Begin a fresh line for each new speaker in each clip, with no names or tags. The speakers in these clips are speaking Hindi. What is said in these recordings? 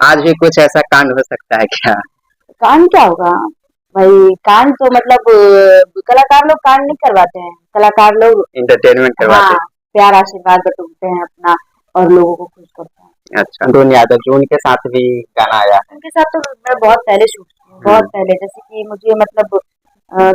आज भी कुछ ऐसा कांड हो सकता है क्या?
कांड क्या होगा भाई? कांड तो मतलब कलाकार लोग कांड नहीं करवाते हैं, कलाकार लोग
इंटरटेनमेंट
हाँ
करवाते
प्यार आशीर्वाद बटोरते हैं अपना और लोगों को खुश करते हैं।
हैं। अच्छा, अंतोन यादव जो उनके साथ भी गाना आया है।
उनके साथ तो मैं बहुत पहले शूट की हूँ, बहुत
हम्म,
पहले, जैसे कि मुझे मतलब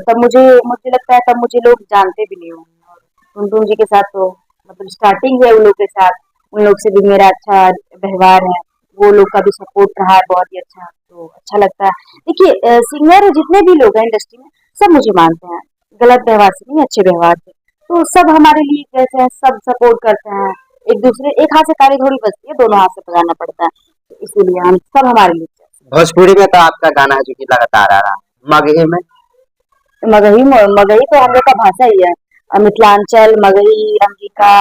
तब मुझे मुझे लगता है तब मुझे लोग जानते भी नहीं होंगे। और टुनटुन जी के साथ तो मतलब स्टार्टिंग है उन लोग के साथ, उन लोग से भी मेरा अच्छा व्यवहार है, वो लोग का भी सपोर्ट रहा है बहुत ही अच्छा, तो अच्छा लगता है। देखिए सिंगर जितने भी लोग हैं इंडस्ट्री में सब मुझे मानते हैं, गलत व्यवहार से नहीं, अच्छे व्यवहार से। तो सब हमारे लिए जैसे हैं, सब सपोर्ट करते हैं एक दूसरे, एक हाथ से ताली थोड़ी बजती है, दोनों हाथ से बजाना पड़ता है, तो इसीलिए हम सब हमारे लिए।
भोजपुरी में तो आपका गाना है जो कि लगातार आ रहा है। मगही में
मगही मगही तो हम लोग का भाषा ही है। मिथिलांचल, मगही, अंगिका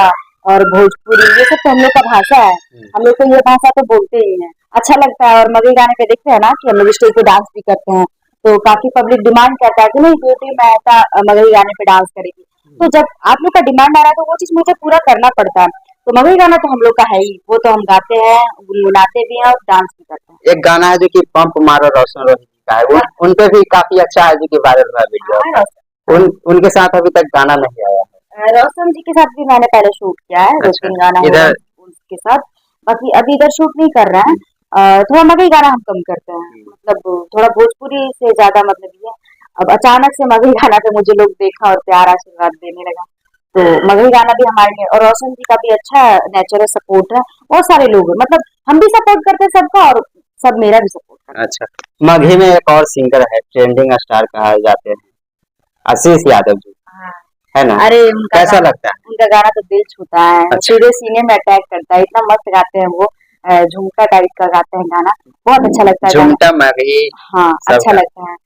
और भोजपुरी ये सब तो हम लोग का भाषा है। हम लोग तो ये भाषा तो बोलते ही हैं, अच्छा लगता है। और मगही गाने पे देखते हैं ना कि हम लोग स्टेज पे डांस भी करते हैं, तो काफी पब्लिक डिमांड करता है कि नहीं ब्यूटी मेहता मगही गाने पे डांस करेगी। तो जब आप लोग का डिमांड आ रहा है तो वो चीज मुझे पूरा करना पड़ता है। तो मगही गाना तो हम लोग का है ही, वो तो हम गाते हैं, गुनगुनाते भी हैं और डांस भी करते हैं।
एक गाना है जो कि पंप मारो रोशन रोही जी का है, वो उन पे भी काफी अच्छा है जो कि वायरल हुआ वीडियो।
हाँ,
उनके साथ अभी तक गाना नहीं आया
रोशन जी के साथ भी मैंने पहले शूट किया है,
है।
दो
अच्छा,
तीन गाना हुआ
इधर
उसके साथ। बाकी अभी इधर शूट नहीं कर रहे हैं। थोड़ा मगही गाना हम कम करते हैं, मतलब थोड़ा भोजपुरी से ज्यादा मतलब ये। अब अचानक से मगही गाना पे मुझे लोग देखा और प्यार आशीर्वाद देने लगा, तो मगही गाना भी हमारे लिए। और रोशन जी का भी अच्छा नेचुरल सपोर्ट है, बहुत सारे लोग हैं, मतलब हम भी सपोर्ट करते हैं सबका और सब मेरा भी सपोर्ट करते
अच्छा, मगही में एक और सिंगर है, ट्रेंडिंग स्टार कहा जाते हैं, आशीष यादव जी,
हैं।
है ना?
अरे
कैसा लगता है?
उनका गाना तो दिल छूता है,
अच्छा,
सीधे सीने में अटैक करता है, इतना मस्त गाते हैं वो। झुमका टाइप का गाते हैं गाना, बहुत अच्छा लगता है गाना।
झुमटा मगही
हाँ अच्छा
सबका।
लगता है।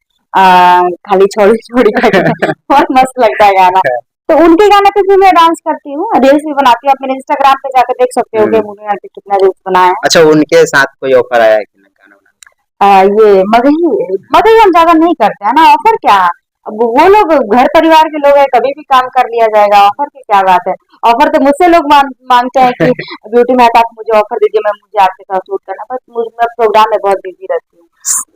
खाली छोड़ी छोड़ी करके बहुत मस्त लगता है गाना। तो उनके गाने पे भी मैं डांस करती हूँ, रील्स भी बनाती हूँ, आप मेरे इंस्टाग्राम पे जाकर देख सकते हो कि
हम्म,
मुझे कितना रील्स बनाया है।
अच्छा, उनके साथ कोई ऑफर आया है कि नहीं गाना बनाने
ये मगही मगही हम ज्यादा नहीं करते हैं ना, ऑफर क्या। अब वो लोग घर परिवार के लोग हैं, कभी भी काम कर लिया जाएगा, ऑफर की क्या बात है। ऑफर तो मुझसे लोग मांगते हैं कि ब्यूटी मेहता आप मुझे ऑफर दीजिए, मैं मुझे आपके साथ शूट करना, बस मुझ मैं प्रोग्राम में बहुत बिजी रहती हूँ।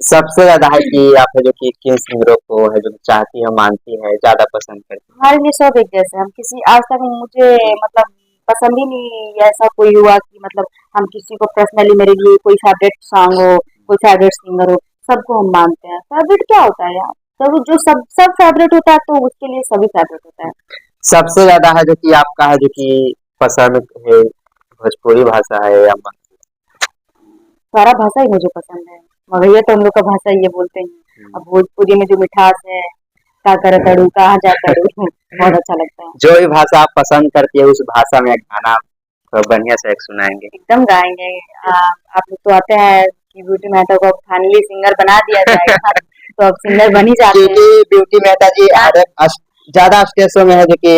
सबसे ज्यादा है कि आप है जो कि किन सिंगरों को है जो चाहती है, मानती है, ज्यादा पसंद करती
हमारे लिए सब एक जैसे हैं। हम किसी आज तक मुझे मतलब पसंद ही नहीं ऐसा कोई हुआ कि मतलब हम किसी को पर्सनली मेरे लिए कोई फेवरेट सॉन्ग हो, कोई फेवरेट सिंगर हो, सबको हम मानते हैं। फेवरेट क्या होता है यार, सब जो सब सब फेवरेट होता है तो उसके लिए सभी फेवरेट होता है।
है? सबसे ज्यादा है जो कि आपका है जो कि पसंद है, भोजपुरी भाषा है या
सारा भाषा ही मुझे पसंद है, मगहिया तो हम लोग का भाषा ही ये बोलते हैं। अब भोजपुरी में जो मिठास है, का कर तड़ू कहाँ जा तड़ू बहुत अच्छा लगता है।
जो भी भाषा आप पसंद करती है उस भाषा में एक गाना आप बढ़िया से एक सुनाएंगे।
एकदम गाएंगे। आप लोग तो आते हैं कि ब्यूटी मेहता को फाइनली सिंगर बना दिया जाएगा, तो अब सिंगर बन ही जाते हैं।
क्योंकि ब्यूटी मेहता जी ज्यादा स्टेजों में है जो कि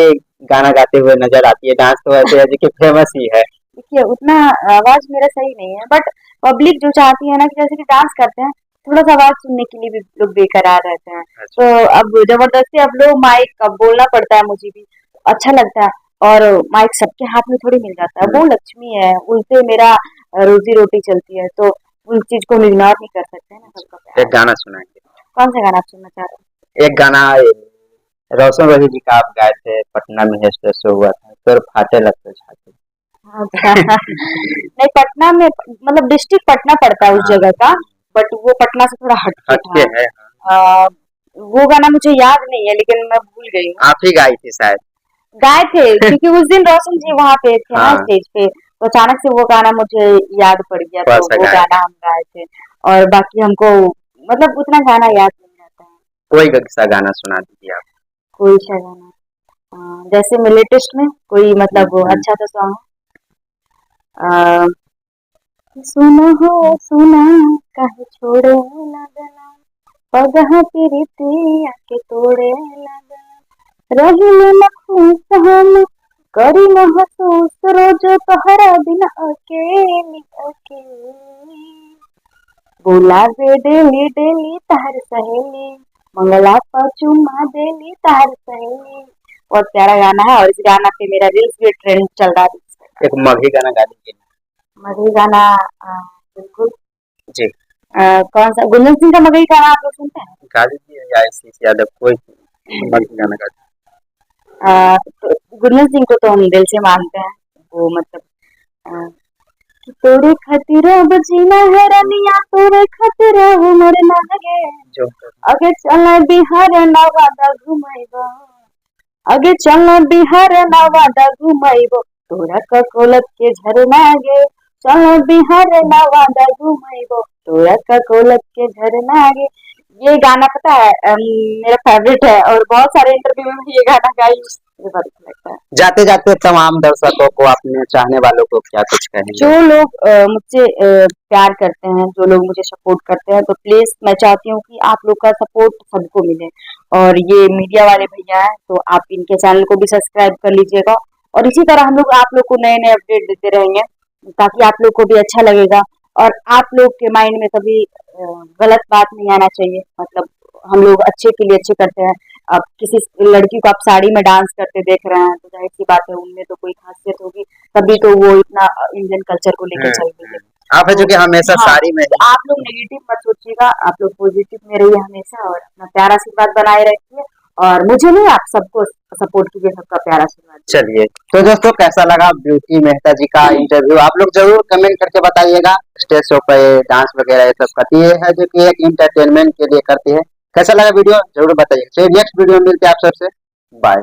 गाना गाते हुए नजर आती है, डांस तो ऐसे है जो कि फेमस ही है।
देखिए उतना आवाज मेरा सही नहीं है, बट पब्लिक जो चाहती है ना कि जैसे कि डांस करते हैं, थोड़ा सा आवाज सुनने के लिए भी लोग बेकरार रहते हैं।
अच्छा,
तो अब जबरदस्ती अब लो माइक अब बोलना पड़ता है मुझे भी, अच्छा लगता है। और माइक सबके हाथ में थोड़ी मिल जाता है, वो लक्ष्मी है, उनसे मेरा रोजी रोटी चलती है, तो उस चीज को हम इग्नोर नहीं कर सकते ना, सबका
एक
प्यार है।
गाना सुनाएंगे।
कौन सा गाना आप सुनना चाह रहे
एक गाना रोशन रोही जी का आप गाए थे, पटना में स्टेज शो हुआ था, फिर फाटे लगते छाते।
हैं? अच्छा नहीं, पटना में मतलब डिस्ट्रिक्ट पटना पड़ता है उस
हाँ,
जगह का, बट वो पटना से थोड़ा हटके
हटके
था।
है।
अ, वो गाना मुझे याद नहीं है, लेकिन मैं भूल गई हूँ।
आप ही गाई थी शायद।
गाए थे क्योंकि उस दिन रोशन जी वहां पे थे ना
हाँ,
स्टेज पे, तो अचानक से वो गाना मुझे याद पड़ गया,
थोड़ा
तो
सा
वो
गाए।
गाना हम गाए थे। और बाकी हमको मतलब उतना गाना याद नहीं रहता है।
कोई सा गाना सुना दीजिए आप।
कोई सा गाना जैसे में लेटेस्ट में कोई मतलब वो
हम्म,
अच्छा सा सॉन्ग, सुनो हो सुना काहे छोड़े लगना, पगहा प्रीतिया के तोड़े लगना, रही न खुश हम करी महसूस रोज तोहरा बिन अकेली अकेली, बुलावे डेली डेली तार सहेली, मंगला पर चुम्मा देली तार सहेली। बहुत प्यारा गाना है और इस गाना पे मेरा रील्स भी ट्रेंड चल रहा है।
एक मगही गाना गा दीजिए।
मधुर गाना बिल्कुल।
जी।
कौन सा गुंजन सिंह का मगही गाना आप लोग सुनते हैं?
गा दीजिए या आशीष यादव कोई मस्त गाना गा
तो गुंजन सिंह को तो हम दिल से मानते हैं। वो मतलब अ, कि तोरे खातिर अब जीना है रनिया, तोरे खातिर अब मरना है।
जो
आगे चल बिहार नवादा घुमाइबो, आगे चल बिहार नवादा घुमाइबो, तोरा ककोलत के झरना गे। चल बिहार नवादा घुमाइबो, तोरा ककोलत के झरना गे। ये गाना पता है मेरा फेवरेट है और बहुत सारे इंटरव्यू में मैं ये गाना गाई हूँ। मुझे बहुत अच्छा लगता है।
जाते जाते तमाम दर्शकों को, अपने चाहने वालों को क्या कुछ कहेंगे?
जो लोग मुझसे प्यार करते हैं, जो लोग मुझे सपोर्ट करते हैं, तो प्लीज मैं चाहती हूँ कि आप लोग का सपोर्ट सबको मिले। और ये मीडिया वाले भैया हैं तो आप इनके चैनल को भी सब्सक्राइब कर लीजिएगा और इसी तरह हम लोग आप लोग को नए नए अपडेट देते रहेंगे ताकि आप लोग को भी अच्छा लगेगा और आप लोग के माइंड में कभी गलत बात नहीं आना चाहिए। मतलब हम लोग अच्छे के लिए अच्छे करते हैं। अब किसी लड़की को आप साड़ी में डांस करते देख रहे हैं तो जाहिर सी बात है उनमें तो कोई खासियत होगी, तभी तो वो इतना इंडियन कल्चर को लेकर चल रही है।
आप है जो कि हमेशा
हाँ,
साड़ी में
तो आप लोग नेगेटिव मत सोचिएगा, आप लोग पॉजिटिव में रहिए हमेशा और अपना प्यार आशीर्वाद बनाए रखिए और मुझे नहीं आप सबको सपोर्ट कीजिए, सबका प्यार आशीर्वाद।
चलिए, तो दोस्तों कैसा लगा ब्यूटी मेहता जी का इंटरव्यू, आप लोग जरूर कमेंट करके बताइएगा। स्टेज शो पे डांस वगैरह ये सब करती है जो कि एक इंटरटेनमेंट के लिए करती है। कैसा लगा वीडियो जरूर बताइए। चलिए नेक्स्ट वीडियो में मिलते हैं आप सबसे, बाय।